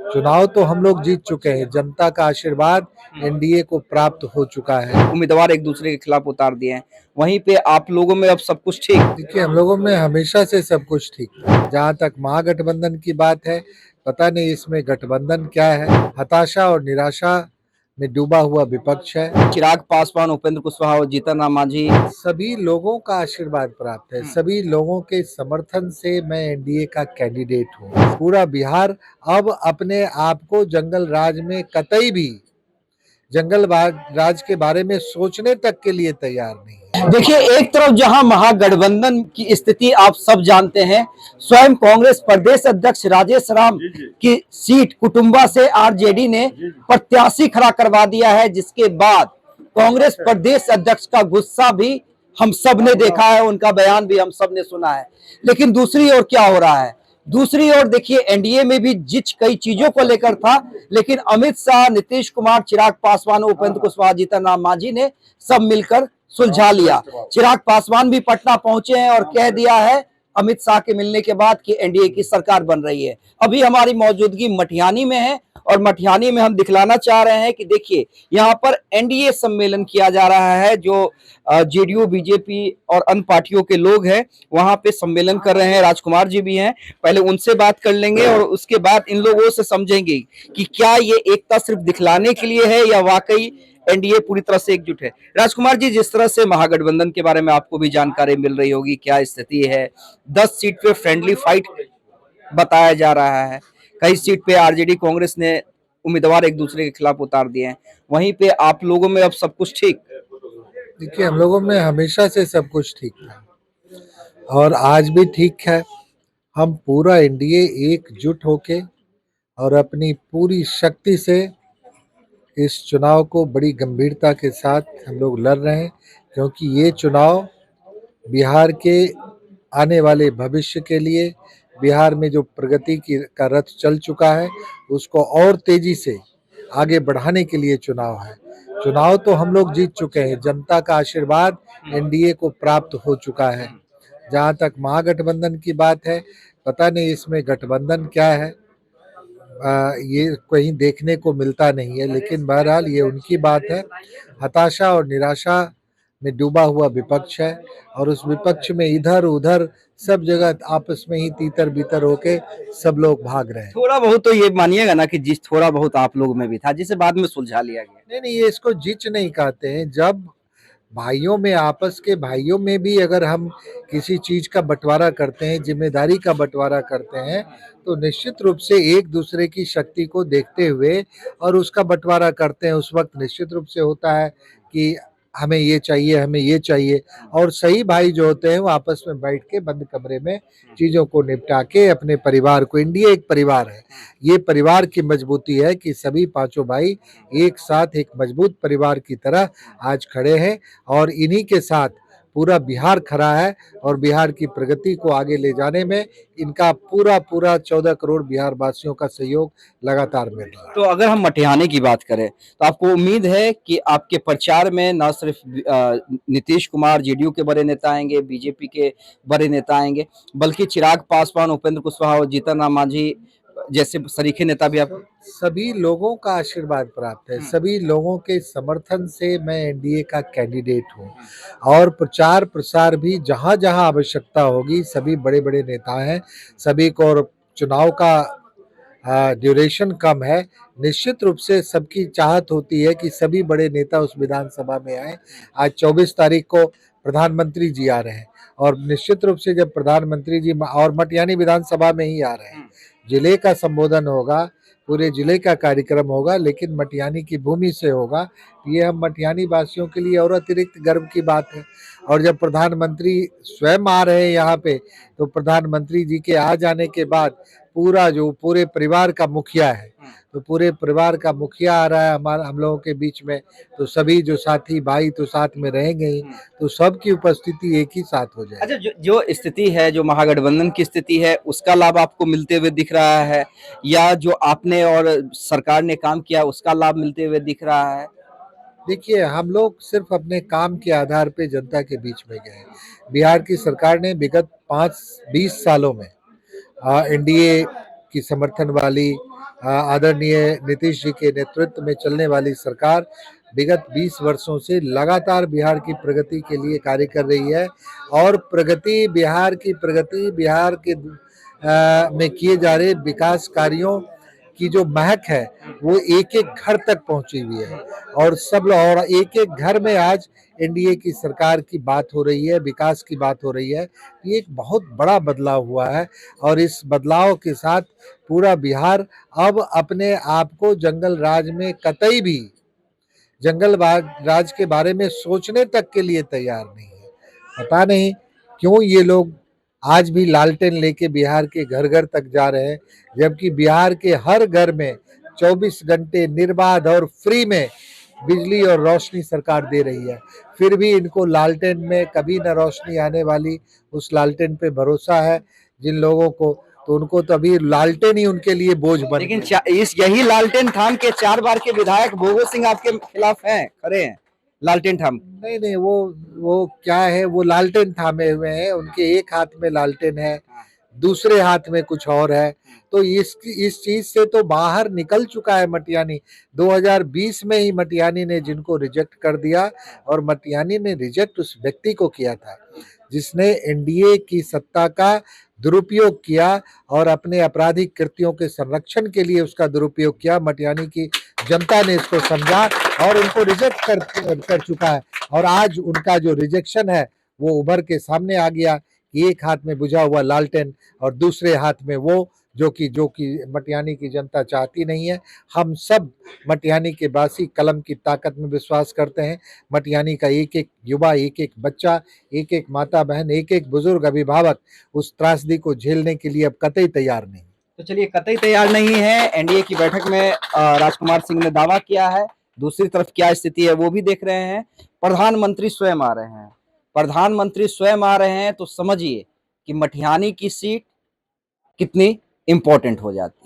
चुनाव तो हम लोग जीत चुके हैं, जनता का आशीर्वाद एनडीए को प्राप्त हो चुका है। उम्मीदवार एक दूसरे के खिलाफ उतार दिए हैं, वहीं पे आप लोगों में अब सब कुछ ठीक। देखिए, हम लोगों में हमेशा से सब कुछ ठीक था। जहाँ तक महागठबंधन की बात है, पता नहीं इसमें गठबंधन क्या है। हताशा और निराशा में डूबा हुआ विपक्ष है। चिराग पासवान, उपेंद्र कुशवाहा और जीतन राम मांझी, सभी लोगों का आशीर्वाद प्राप्त है, सभी लोगों के समर्थन से मैं एनडीए का कैंडिडेट हूँ। पूरा बिहार अब अपने आप को जंगल राज में कतई भी जंगल राज के बारे में सोचने तक के लिए तैयार नहीं है। देखिए, एक तरफ जहां महागठबंधन की स्थिति आप सब जानते हैं, स्वयं कांग्रेस प्रदेश अध्यक्ष राजेश राम की सीट कुटुंबा से आरजेडी ने प्रत्याशी खड़ा करवा दिया है, जिसके बाद कांग्रेस प्रदेश अध्यक्ष का गुस्सा भी हम सब ने देखा है, उनका बयान भी हम सब ने सुना है। लेकिन दूसरी ओर क्या हो रहा है? दूसरी ओर देखिए, एनडीए में भी जिच कई चीजों को लेकर था, लेकिन अमित शाह, नीतीश कुमार, चिराग पासवान, उपेंद्र कुशवाहा, जीतन राम मांझी ने सब मिलकर सुलझा लिया। चिराग पासवान भी पटना पहुंचे हैं और कह दिया है अमित शाह के मिलने के बाद कि एनडीए की सरकार बन रही है। अभी हमारी मौजूदगी मटिहानी में है और मटिहानी में हम दिखलाना चाह रहे हैं कि देखिए, यहाँ पर एनडीए सम्मेलन किया जा रहा है। जो जेडीयू, बीजेपी और अन्य पार्टियों के लोग हैं वहां पे सम्मेलन कर रहे हैं। राजकुमार जी भी हैं, पहले उनसे बात कर लेंगे और उसके बाद इन लोगों से समझेंगे कि क्या ये एकता सिर्फ दिखलाने के लिए है या वाकई एनडीए पूरी तरह से एकजुट है। राजकुमार जी, जिस तरह से महागठबंधन के बारे में आपको भी जानकारी मिल रही होगी, क्या स्थिति है? 10 सीट पे फ्रेंडली फाइट बताया जा रहा है, कई सीट पे आरजेडी कांग्रेस ने उम्मीदवार एक दूसरे के खिलाफ उतार दिए हैं, वहीं पे आप लोगों में अब सब कुछ ठीक। देखिए, हम लोगों में हमेशा से सब कुछ ठीक था और आज भी ठीक है। हम पूरा एनडीए एकजुट होके और अपनी पूरी शक्ति से इस चुनाव को बड़ी गंभीरता के साथ हम लोग लड़ रहे हैं, क्योंकि ये चुनाव बिहार के आने वाले भविष्य के लिए, बिहार में जो प्रगति की का रथ चल चुका है उसको और तेजी से आगे बढ़ाने के लिए चुनाव है। चुनाव तो हम लोग जीत चुके हैं, जनता का आशीर्वाद एनडीए को प्राप्त हो चुका है। जहाँ तक महागठबंधन की बात है, पता नहीं इसमें गठबंधन क्या है। ये कहीं देखने को मिलता नहीं है, लेकिन बहरहाल ये उनकी बात है। हताशा और निराशा में डूबा हुआ विपक्ष है और उस विपक्ष में इधर उधर सब जगह आपस में ही तीतर बीतर होके सब लोग भाग रहे हैं। थोड़ा बहुत तो ये मानिएगा ना कि जिस थोड़ा बहुत आप लोगों में भी था, जिसे बाद में सुलझा लिया गया। नहीं नहीं, ये इसको जिच नहीं कहते हैं। जब भाइयों में, आपस के भाइयों में भी अगर हम किसी चीज का बंटवारा करते हैं, जिम्मेदारी का बंटवारा करते हैं, तो निश्चित रूप से एक दूसरे की शक्ति को देखते हुए और उसका बंटवारा करते हैं। उस वक्त निश्चित रूप से होता है कि हमें ये चाहिए, हमें ये चाहिए, और सही भाई जो होते हैं वो आपस में बैठ के बंद कमरे में चीजों को निपटा के अपने परिवार को, इंडिया एक परिवार है, ये परिवार की मजबूती है कि सभी पांचों भाई एक साथ एक मजबूत परिवार की तरह आज खड़े हैं और इन्हीं के साथ पूरा बिहार खड़ा है और बिहार की प्रगति को आगे ले जाने में इनका पूरा पूरा 14 करोड़ बिहार वासियों का सहयोग लगातार मिल रहा है। तो अगर हम मटिहानी की बात करें तो आपको उम्मीद है कि आपके प्रचार में न सिर्फ नीतीश कुमार, जेडीयू के बड़े नेता आएंगे, बीजेपी के बड़े नेता आएंगे, बल्कि चिराग पासवान, उपेंद्र कुशवाहा और जीतन राम मांझी जैसे सरीखे नेता भी आप। सभी लोगों का आशीर्वाद प्राप्त है, सभी लोगों के समर्थन से मैं एनडीए का कैंडिडेट हूँ और प्रचार प्रसार भी जहाँ जहाँ आवश्यकता होगी, सभी बड़े बड़े नेता हैं, सभी को, और चुनाव का ड्यूरेशन कम है। निश्चित रूप से सबकी चाहत होती है कि सभी बड़े नेता उस विधानसभा में आए। आज 24 तारीख को प्रधानमंत्री जी आ रहे हैं और निश्चित रूप से जब प्रधानमंत्री जी और मटिहानी विधानसभा में ही आ रहे हैं, जिले का संबोधन होगा, पूरे जिले का कार्यक्रम होगा, लेकिन मटिहानी की भूमि से होगा। ये हम मटिहानी वासियों के लिए और अतिरिक्त गर्व की बात है। और जब प्रधानमंत्री स्वयं आ रहे हैं यहाँ पे, तो प्रधानमंत्री जी के आ जाने के बाद पूरा जो पूरे परिवार का मुखिया है, तो पूरे परिवार का मुखिया आ रहा है हम लोगों के बीच में, तो सभी जो साथी भाई तो साथ में रहेंगे ही, तो सबकी उपस्थिति एक ही साथ हो जाए। अच्छा, जो स्थिति है, जो महागठबंधन की स्थिति है, उसका लाभ आपको मिलते हुए दिख रहा है या जो आपने और सरकार ने काम किया उसका लाभ मिलते हुए दिख रहा है? देखिए, हम लोग सिर्फ अपने काम के आधार पे जनता के बीच में गए। बिहार की सरकार ने विगत 5-20 सालों में एनडीए की समर्थन वाली आदरणीय नीतीश जी के नेतृत्व में चलने वाली सरकार विगत 20 वर्षों से लगातार बिहार की प्रगति के लिए कार्य कर रही है और प्रगति बिहार के में किए जा रहे विकास कार्यों की जो महक है वो एक एक घर तक पहुंची हुई है और एक एक घर में आज एनडीए की सरकार की बात हो रही है, विकास की बात हो रही है। ये एक बहुत बड़ा बदलाव हुआ है और इस बदलाव के साथ पूरा बिहार अब अपने आप को जंगल राज में कतई भी जंगल राज के बारे में सोचने तक के लिए तैयार नहीं है। पता नहीं क्यों ये लोग आज भी लालटेन लेके बिहार के घर घर तक जा रहे हैं, जबकि बिहार के हर घर में 24 घंटे निर्बाध और फ्री में बिजली और रोशनी सरकार दे रही है। फिर भी इनको लालटेन में कभी न रोशनी आने वाली उस लालटेन पे भरोसा है जिन लोगों को, तो उनको तो अभी लालटेन ही उनके लिए बोझ बन लेकिन यही लालटेन थाम के 4 बार के विधायक भोगो सिंह आपके खिलाफ हैं, खड़े हैं लालटेन थाम। नहीं, वो क्या है, वो लालटेन थामे हुए हैं, उनके एक हाथ में लालटेन है, दूसरे हाथ में कुछ और है। तो इस चीज से तो बाहर निकल चुका है मटियानी। 2020 में ही मटियानी ने जिनको रिजेक्ट कर दिया और मटियानी ने रिजेक्ट उस व्यक्ति को किया था जिसने एनडीए की सत्ता का दुरुपयोग किया और अपने आपराधिक कृत्यों के संरक्षण के लिए उसका दुरुपयोग किया। मटियानी की जनता ने इसको समझा और उनको रिजेक्ट कर चुका है और आज उनका जो रिजेक्शन है वो उभर के सामने आ गया कि एक हाथ में बुझा हुआ लालटेन और दूसरे हाथ में वो जो कि मटियानी की जनता चाहती नहीं है। हम सब मटियानी के बासी कलम की ताकत में विश्वास करते हैं। मटियानी का एक एक युवा, एक एक बच्चा, एक एक माता बहन, एक एक बुजुर्ग अभिभावक उस त्रासदी को झेलने के लिए अब कतई तैयार नहीं। तो चलिए, कतई तैयार नहीं है। एनडीए की बैठक में राजकुमार सिंह ने दावा किया है, दूसरी तरफ क्या स्थिति है वो भी देख रहे हैं। प्रधानमंत्री स्वयं आ रहे हैं तो समझिए कि मटियानी की सीट कितनी इंपॉर्टेंट हो जाती है।